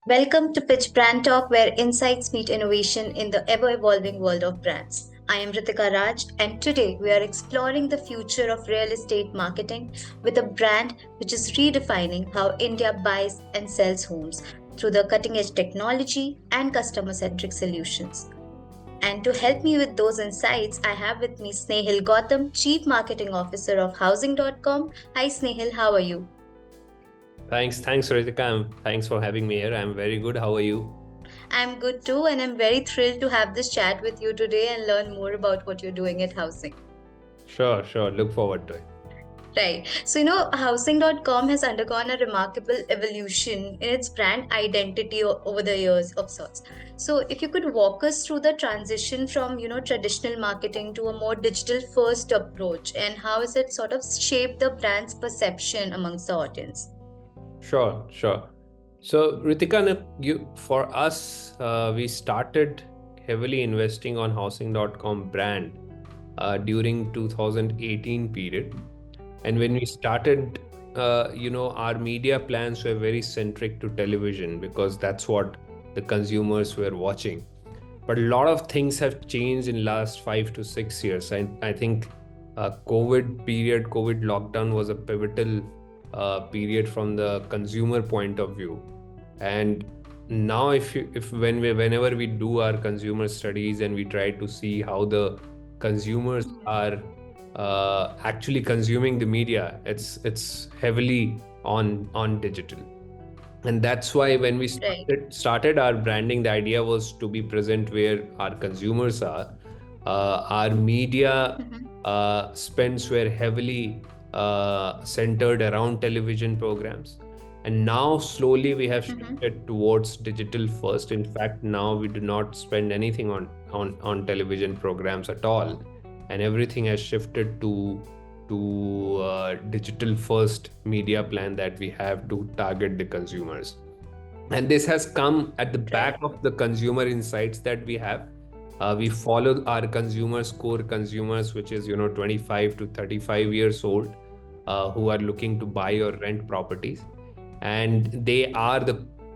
Welcome to Pitch BrandTalk, where insights meet innovation in the ever evolving world of brands. I am Ritika Raj, and today we are exploring the future of real estate marketing with a brand which is redefining how India buys and sells homes through the cutting edge technology and customer centric solutions. And to help me with those insights, I have with me Snehil Gautam, Chief Marketing Officer of Housing.com. Hi, Snehil, how are you? Thanks, Ritika. Thanks for having me here. I'm very good. How are you? I'm good too, and I'm very thrilled to have this chat with you today and learn more about what you're doing at Housing. Sure. Look forward to it. Right. So, Housing.com has undergone a remarkable evolution in its brand identity over the years of sorts. So, if you could walk us through the transition from, traditional marketing to a more digital first approach and how has it sort of shaped the brand's perception amongst the audience? Sure. So, Ritika, for us, we started heavily investing on Housing.com brand during 2018 period. And when we started, our media plans were very centric to television because that's what the consumers were watching. But a lot of things have changed in last 5 to 6 years. I think COVID lockdown was a pivotal period from the consumer point of view. And now, whenever we do our consumer studies and we try to see how the consumers are actually consuming the media, it's heavily on digital. And that's why when we Right. started our branding, the idea was to be present where our consumers are. Our media Mhm. spends were heavily centered around television programs. And now slowly we have Mhm. shifted towards digital first. In fact, now we do not spend anything on television programs at all. And everything has shifted to digital first media plan that we have to target the consumers. And this has come at the Right. back of the consumer insights that we have. We follow our consumers, core consumers, which is 25 to 35 years old, who are looking to buy or rent properties, and they are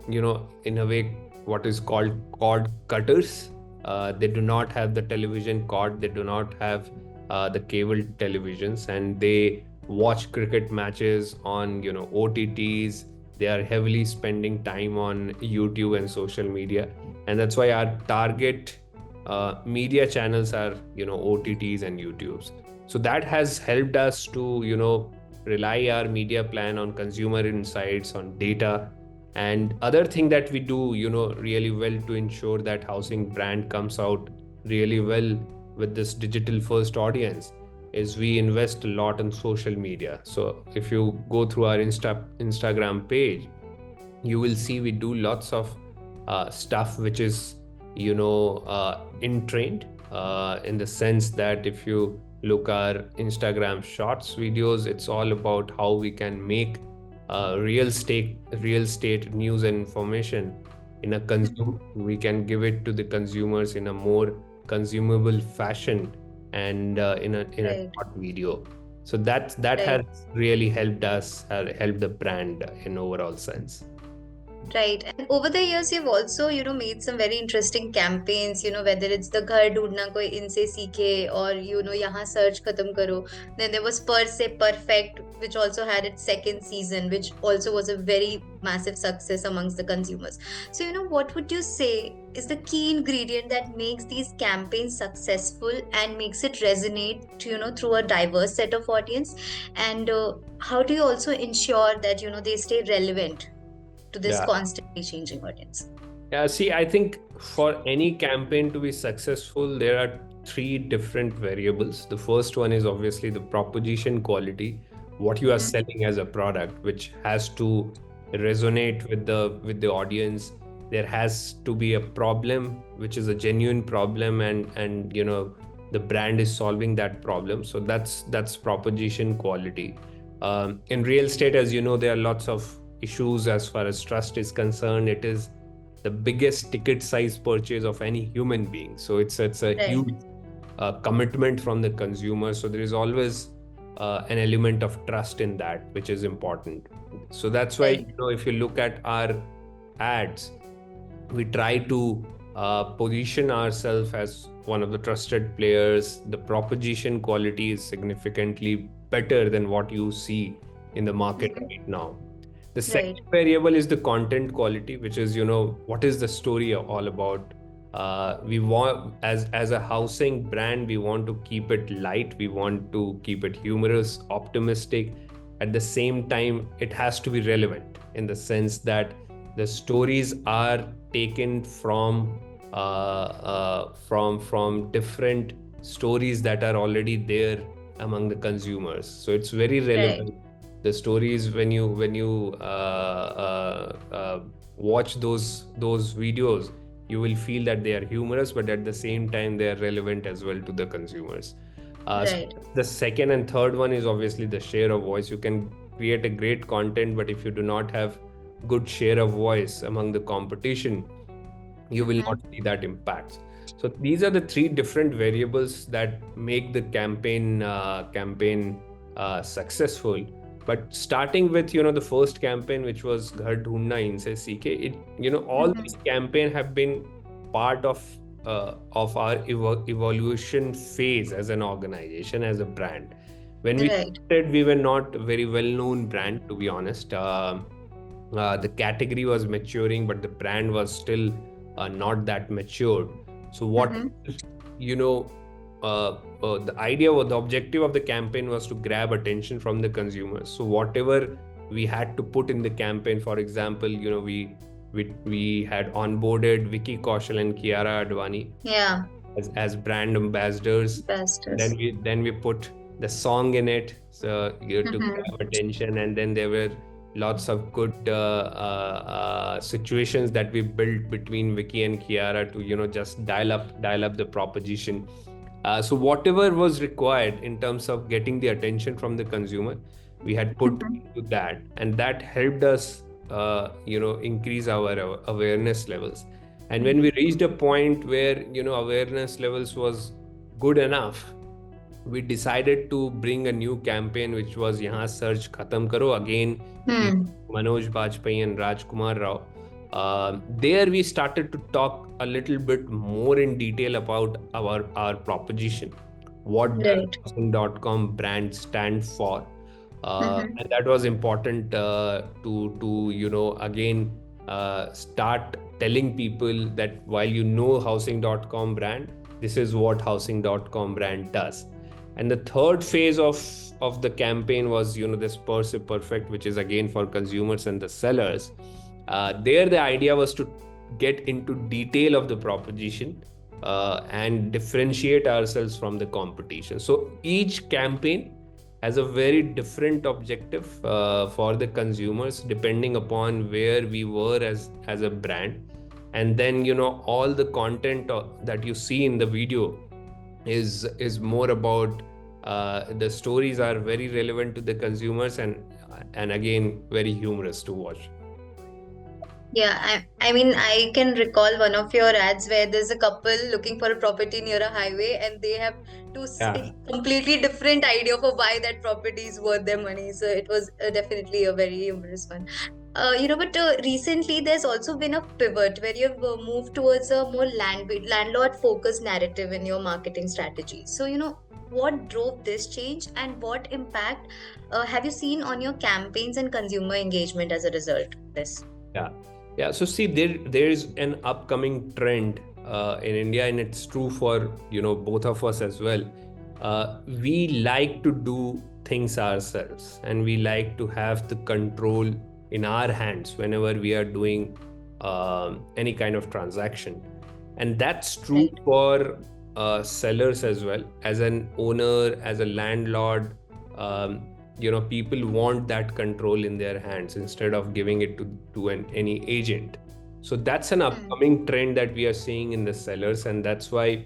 in a way what is called cord cutters. They do not have the television cord, they do not have the cable televisions, and they watch cricket matches on OTTs. They are heavily spending time on YouTube and social media, and that's why our target media channels are OTTs and YouTubes. So that has helped us to rely our media plan on consumer insights, on data. And other thing that we do really well to ensure that housing brand comes out really well with this digital first audience is we invest a lot in social media. So if you go through our Instagram page, you will see we do lots of stuff which is in trend, in the sense that if you look our Instagram shorts videos, it's all about how we can make real estate news and information in a Mhm. consume we can give it to the consumers in a more consumable fashion, and in a Right. short video. So that has Right. really helped us, help the brand in overall sense. Right. And over the years, you've also, made some very interesting campaigns, whether it's the Ghar Dhoondna Koi Inse Seekhe or, Yahan Search Khatam Karo. Then there was Per Se Perfect, which also had its second season, which also was a very massive success amongst the consumers. So, what would you say is the key ingredient that makes these campaigns successful and makes it resonate, through a diverse set of audience? And how do you also ensure that, they stay relevant to this Yeah. constantly changing audience? Yeah, see, I think for any campaign to be successful, there are three different variables. The first one is obviously the proposition quality, what you are Mhm. selling as a product, which has to resonate with the audience. There has to be a problem, which is a genuine problem, and the brand is solving that problem. So that's proposition quality. In real estate, as you know, there are lots of issues as far as trust is concerned. It is the biggest ticket size purchase of any human being. So it's a Right. huge commitment from the consumer. So there is always an element of trust in that, which is important. So that's why Right. if you look at our ads, we try to position ourselves as one of the trusted players. The proposition quality is significantly better than what you see in the market Mhm. right now. The second Right. variable is the content quality, which is, what is the story all about? We want, as a housing brand, we want to keep it light. We want to keep it humorous, optimistic. At the same time, it has to be relevant in the sense that the stories are taken from different stories that are already there among the consumers. So it's very Right. relevant. The stories, when you watch those videos, you will feel that they are humorous, but at the same time they are relevant as well to the consumers. So Right. the second and third one is obviously the share of voice. You can create a great content, but if you do not have good share of voice among the competition, you will not Mhm. see that impact. So these are the three different variables that make the campaign successful. But starting with the first campaign, which was Ghar Dhoondna Inse Seekhe, it all Mhm. these campaign have been part of our evolution phase as an organization, as a brand. When we Right. started, we were not a very well known brand, to be honest. The category was maturing, but the brand was still not that matured. So what Mhm. you know the idea or the objective of the campaign was to grab attention from the consumers. So whatever we had to put in the campaign, for example, we had onboarded Vicky Kaushal and Kiara Advani Yeah. as brand ambassadors. Investors. Then we put the song in it, so to Mhm. grab attention. And then there were lots of good situations that we built between Vicky and Kiara to just dial up the proposition. So whatever was required in terms of getting the attention from the consumer, we had put Mhm. into that, and that helped us increase our awareness levels. And when we reached a point where awareness levels was good enough, we decided to bring a new campaign, which was Yahan Search Khatam Karo, again Hmm. Manoj Bajpayee and Rajkumar Rao. There we started to talk a little bit more in detail about our proposition. What does Right. Housing.com brand stand for? Mhm. And that was important to again start telling people that while Housing.com brand, this is what Housing.com brand does. And the third phase of the campaign was this Perceive Perfect, which is again for consumers and the sellers. There the idea was to get into detail of the proposition and differentiate ourselves from the competition. So each campaign has a very different objective for the consumers, depending upon where we were as a brand. And then all the content that you see in the video is more about the stories are very relevant to the consumers, and again very humorous to watch. Yeah, I mean, I can recall one of your ads where there's a couple looking for a property near a highway and they have Yeah. completely different idea for why that property is worth their money. So it was definitely a very humorous one. But recently there's also been a pivot where you've moved towards a more landlord focused narrative in your marketing strategy. So, what drove this change and what impact have you seen on your campaigns and consumer engagement as a result of this? Yeah, yeah. So see, there is an upcoming trend in India, and it's true for both of us as well. We like to do things ourselves, and we like to have the control in our hands whenever we are doing any kind of transaction, and that's true Right. for sellers as well. As an owner, as a landlord, people want that control in their hands instead of giving it to any agent. So that's an Hmm. upcoming trend that we are seeing in the sellers, and that's why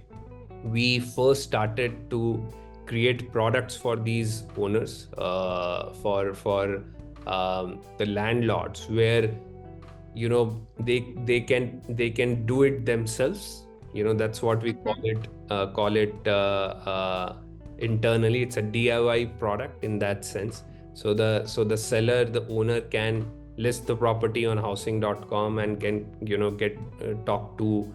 we first started to create products for these owners, for the landlords, where they can do it themselves. That's what we call Mhm. it internally. It's a DIY product in that sense. So the seller, the owner, can list the property on housing.com and can get talk to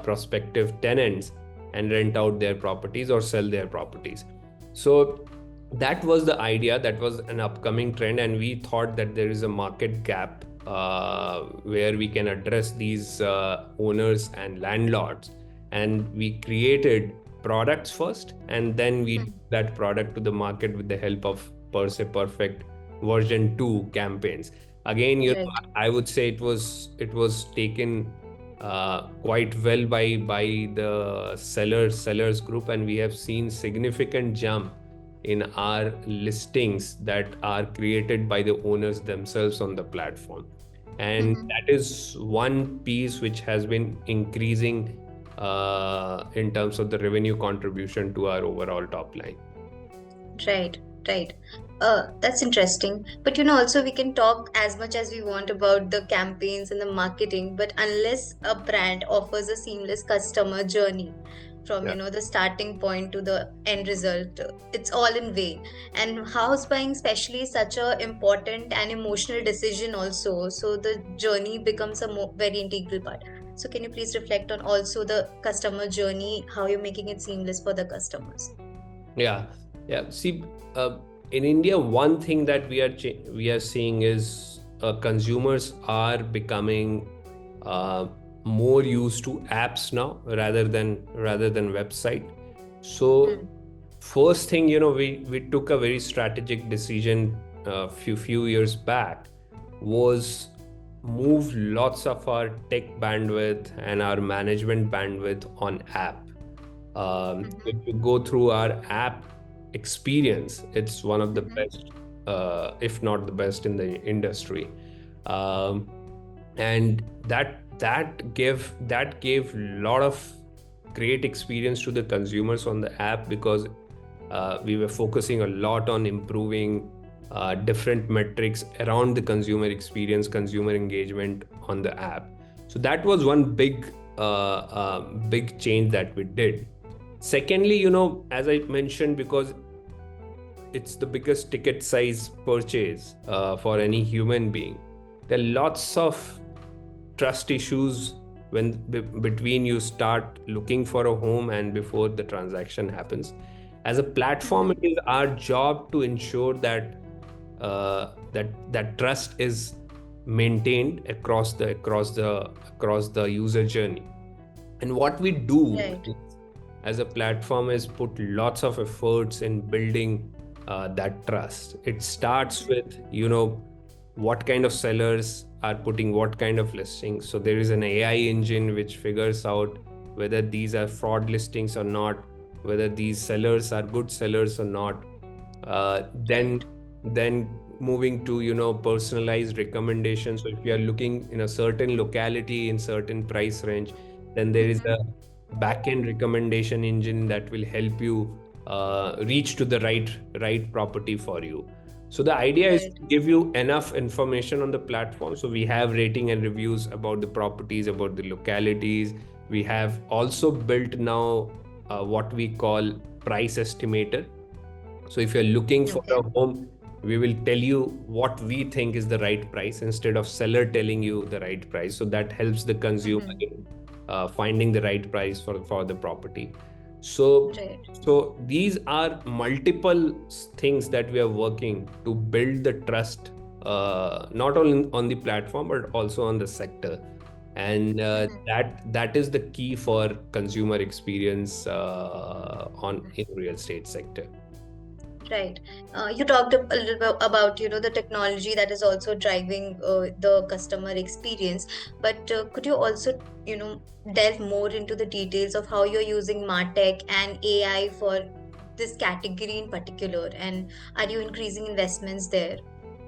prospective tenants and rent out their properties or sell their properties. So that was the idea. That was an upcoming trend, and we thought that there is a market gap where we can address these owners and landlords, and we created products first, and then we Hmm. took that product to the market with the help of per se perfect version 2 campaigns. Again, Right. I would say it was taken quite well by the sellers group, and we have seen significant jump in our listings that are created by the owners themselves on the platform. And Hmm. that is one piece which has been increasing in terms of the revenue contribution to our overall top line. Right, right. That's interesting. But also we can talk as much as we want about the campaigns and the marketing, but unless a brand offers a seamless customer journey from, Yeah. the starting point to the end result, it's all in vain. And house buying especially is such a important and emotional decision also. So the journey becomes a very integral part. So can you please reflect on also the customer journey, how you're making it seamless for the customers? Yeah, yeah. See, uh, in India, one thing that we are seeing is consumers are becoming uh, more used to apps now rather than website. So, Hmm. first thing, we took a very strategic decision a few years back, was move lots of our tech bandwidth and our management bandwidth on app. If Hmm. you go through our app experience, it's one of the Hmm. best, if not the best in the industry. Um, and that gave a lot of great experience to the consumers on the app, because we were focusing a lot on improving different metrics around the consumer experience, consumer engagement on the app. So that was one big change that we did. Secondly, as I mentioned, because it's the biggest ticket size purchase for any human being, there are lots of trust issues when between you start looking for a home and before the transaction happens. As a platform, it Hmm. is our job to ensure that that trust is maintained across the user journey. And what we do Right. as a platform is put lots of efforts in building that trust. It starts Mhm. with, what kind of sellers are putting what kind of listings. So there is an AI engine which figures out whether these are fraud listings or not, whether these sellers are good sellers or not. Uh, then Right. then moving to personalized recommendations. So if you are looking in a certain locality in certain price range, then there is a Hmm. back-end recommendation engine that will help you reach to the right property for you. So the idea is Right. to give you enough information on the platform. So we have rating and reviews about the properties, about the localities. We have also built now what we call price estimator. So if you're looking for Okay. a home, we will tell you what we think is the right price instead of seller telling you the right price. So that helps the consumer Hmm. in finding the right price for the property. So Right. so these are multiple things that we are working to build the trust, not only on the platform but also on the sector. And Hmm. that is the key for consumer experience on in real estate sector. Right. You talked a little bit about, the technology that is also driving the customer experience. But could you also, delve more into the details of how you're using MarTech and AI for this category in particular? And are you increasing investments there?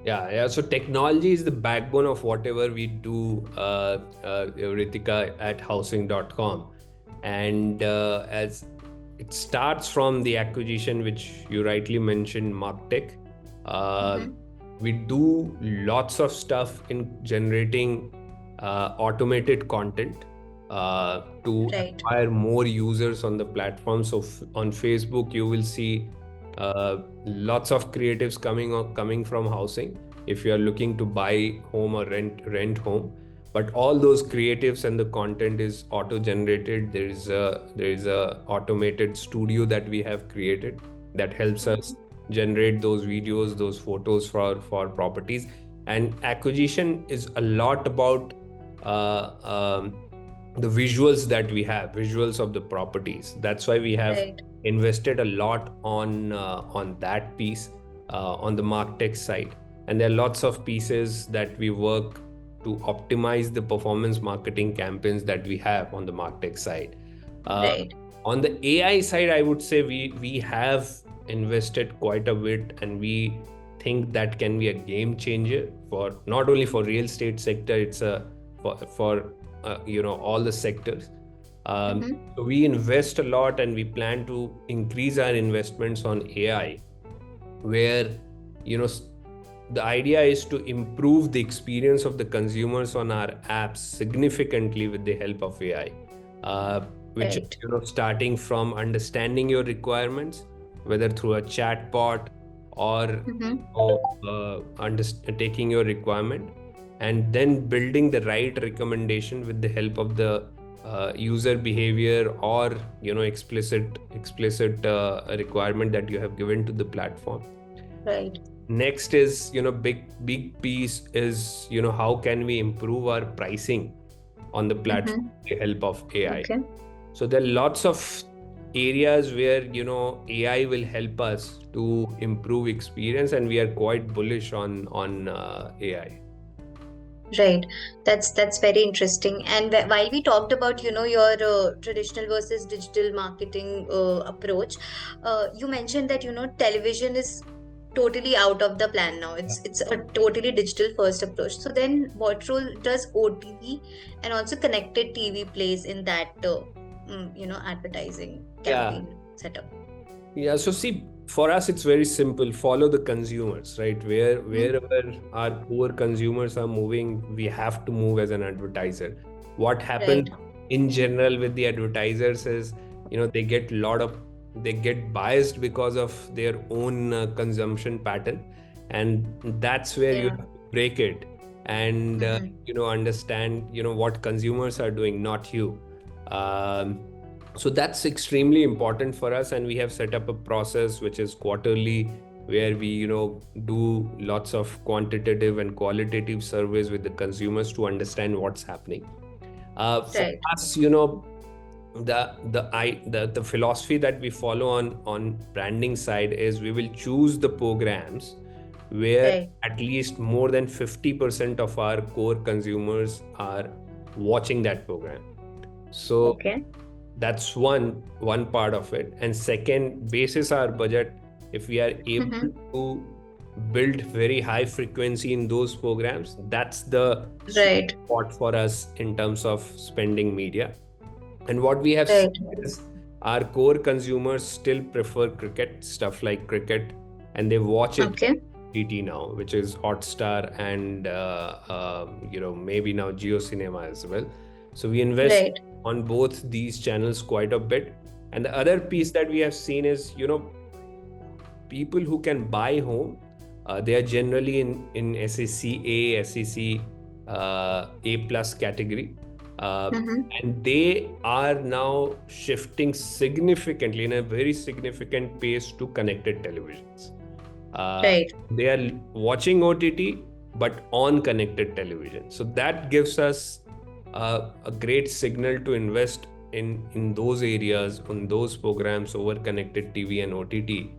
Yeah, yeah. So technology is the backbone of whatever we do, Ritika, at housing.com. And as it starts from the acquisition, which you rightly mentioned, MarkTech. Uh, Mm-hmm. we do lots of stuff in generating automated content to Right. acquire more users on the platform. So on Facebook, you will see lots of creatives coming from housing. if you are looking to buy home or rent home. But all those creatives and the content is auto generated. There is a automated studio that we have created that helps us Mhm. generate those videos, those photos for properties. And acquisition is a lot about uh, um, the visuals that we have, visuals of the properties. That's why we have Right. invested a lot on that piece, on the martech side. And there are lots of pieces that we work to optimize the performance marketing campaigns that we have on the martech side. uh, Right. on the AI side, I would say we have invested quite a bit, and we think that can be a game changer for not only for real estate sector. It's a for all the sectors. Mhm. So we invest a lot, and we plan to increase our investments on AI, where you know the idea is to improve the experience of the consumers on our apps significantly with the help of AI, which is Right. starting from understanding your requirements, whether through a chatbot or Mhm. taking your requirement, and then building the right recommendation with the help of the user behavior, or explicit requirement that you have given to the platform. Right. Next is, big piece is, how can we improve our pricing on the platform Mhm. with the help of AI. Okay. So there are lots of areas where, AI will help us to improve experience, and we are quite bullish on AI. Right. That's very interesting. And while we talked about, your traditional versus digital marketing approach, you mentioned that, television is totally out of the plan now. It's a totally digital first approach. So then what role does OTT and also connected TV plays in that advertising Yeah. campaign setup? Yeah, so see, for us it's very simple. Follow the consumers, right? Hmm. Wherever our core consumers are moving, we have to move as an advertiser. What Right. happens in general with the advertisers is, they get biased because of their own consumption pattern, and that's where you Yeah. have to break it, and Hmm. understand what consumers are doing, not you. Um, so that's extremely important for us, and we have set up a process which is quarterly, where we do lots of quantitative and qualitative surveys with the consumers to understand what's happening. For Right. us, the philosophy that we follow on branding side is, we will choose the programs where Right. at least more than 50% of our core consumers are watching that program. So Okay. that's one part of it. And second, basis our budget, if we are able Hmm. to build very high frequency in those programs, that's the sweet Right. spot for us in terms of spending media. And what we have Right. seen is, our core consumers still prefer cricket, stuff like cricket, and they watch it Okay. DT now, which is Hotstar, and maybe now Geo Cinema as well. So we invest Right. on both these channels quite a bit. And the other piece that we have seen is, people who can buy home, they are generally in SEC A, SEC A plus category. Uh, Hmm. and they are now shifting significantly, in a very significant pace, to connected televisions. Right. They are watching OTT, but on connected television. So that gives us a great signal to invest in those areas, on those programs over connected TV and OTT,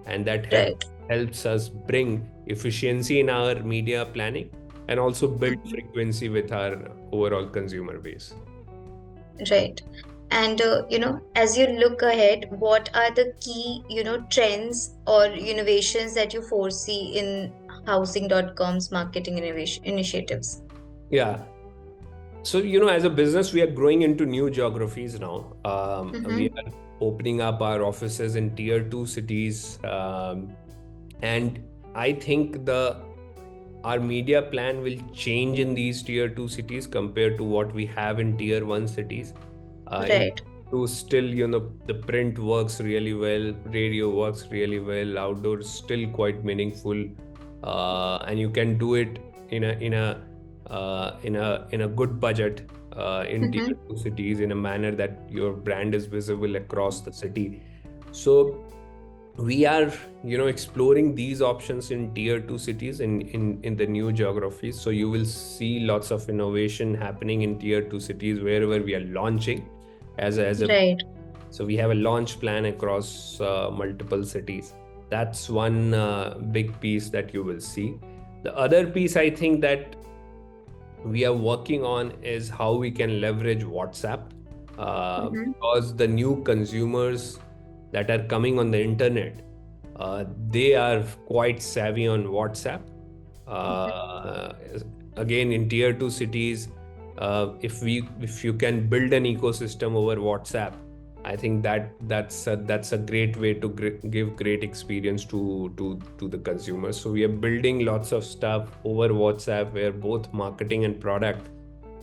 and that Right. helps us bring efficiency in our media planning, and also build Hmm. frequency with our overall consumer base. Right. And as you look ahead, what are the key, trends or innovations that you foresee in housing.com's marketing innovation initiatives? Yeah. So, as a business, we are growing into new geographies now. We Mm-hmm. are opening up our offices in tier two cities. And I think our media plan will change in these tier two cities compared to what we have in tier one cities. In Right. to still, the print works really well, radio works really well, outdoor still quite meaningful. and you can do it in a good budget in tier Mm-hmm. 2 cities in a manner that your brand is visible across the city. So we are exploring these options in tier 2 cities in the new geographies. So you will see lots of innovation happening in tier 2 cities wherever we are launching as a Right. so we have a launch plan across multiple cities. That's one big piece that you will see. The other piece I think that we are working on is how we can leverage WhatsApp, Mm-hmm. because the new consumers that are coming on the internet, they are quite savvy on WhatsApp. Uh, Again, in tier 2 cities, if you can build an ecosystem over WhatsApp, I think that's a great way to give great experience to the consumers. So we are building lots of stuff over WhatsApp where both marketing and product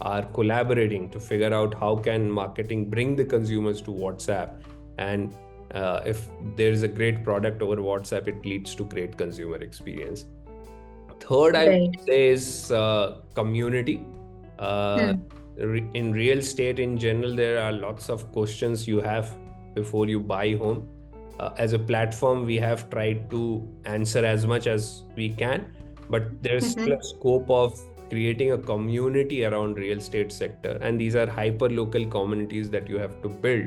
are collaborating to figure out how can marketing bring the consumers to WhatsApp, and if there is a great product over WhatsApp, it leads to great consumer experience. Third, I would Right. say is community. Uh, Hmm. in real estate in general, there are lots of questions you have before you buy home. As a platform, we have tried to answer as much as we can, but there's still a Mm-hmm. scope of creating a community around real estate sector, and these are hyper local communities that you have to build.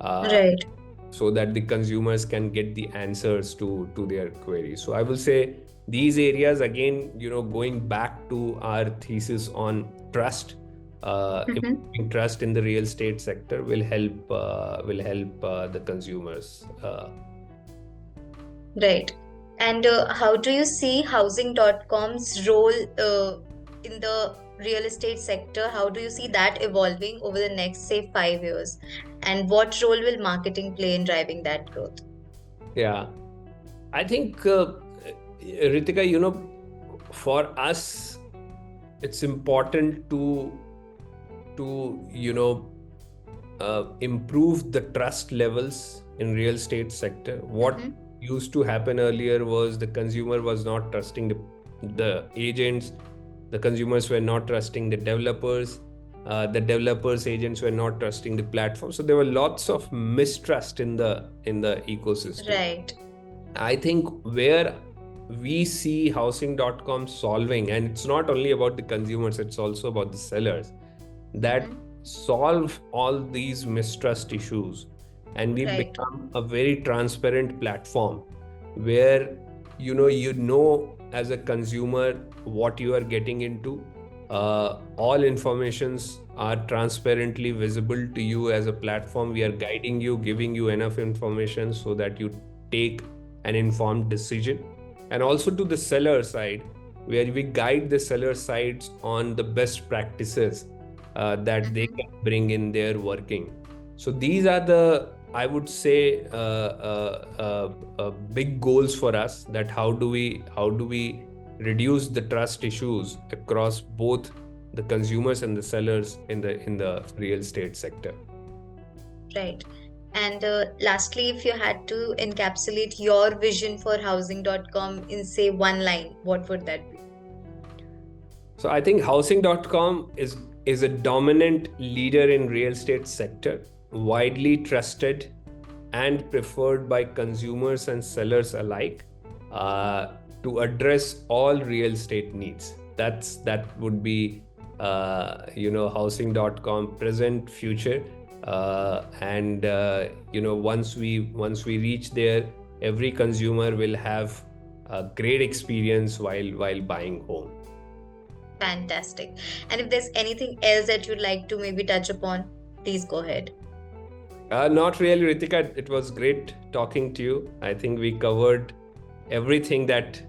Uh, Right. so that the consumers can get the answers to their queries. So I will say these areas, again, going back to our thesis on trust, Mm-hmm. improving trust in the real estate sector will help the consumers. Right. And how do you see housing.com's role in the real estate sector? How do you see that evolving over the next, say, 5 years? And what role will marketing play in driving that growth? Yeah, I think, Ritika, for us, it's important to improve the trust levels in real estate sector. What Mm-hmm. used to happen earlier was the consumer was not trusting the agents, the consumers were not trusting the developers, the developers agents were not trusting the platform. So there were lots of mistrust in the ecosystem. Right. I think where we see housing.com solving, and it's not only about the consumers, it's also about the sellers, that Mm-hmm. solve all these mistrust issues, and we Right. become a very transparent platform where you know as a consumer what you are getting into. All informations are transparently visible to you as a platform. We are guiding you, giving you enough information so that you take an informed decision. And also to the seller side, where we guide the seller sides on the best practices that they Mm-hmm. can bring in their working. So these are the, I would say, big goals for us. That how do we reduce the trust issues across both the consumers and the sellers in the real estate sector. Right. And lastly, if you had to encapsulate your vision for housing.com in, say, one line, what would that be? So I think housing.com is a dominant leader in real estate sector, widely trusted and preferred by consumers and sellers alike, uh, to address all real estate needs. That would be housing.com present, future, and once we reach there, every consumer will have a great experience while buying home. Fantastic. And if there's anything else that you'd like to maybe touch upon, please go ahead. Not really, Ritika. It was great talking to you. I think we covered everything that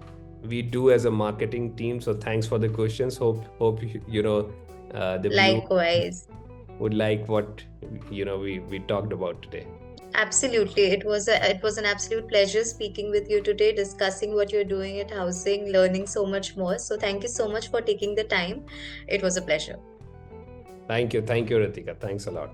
we do as a marketing team. So thanks for the questions. Hope the view Likewise. would like what we talked about today. Absolutely. It was an absolute pleasure speaking with you today, discussing what you're doing at housing, learning so much more. So thank you so much for taking the time. It was a pleasure. Thank you, Ritika. Thanks a lot.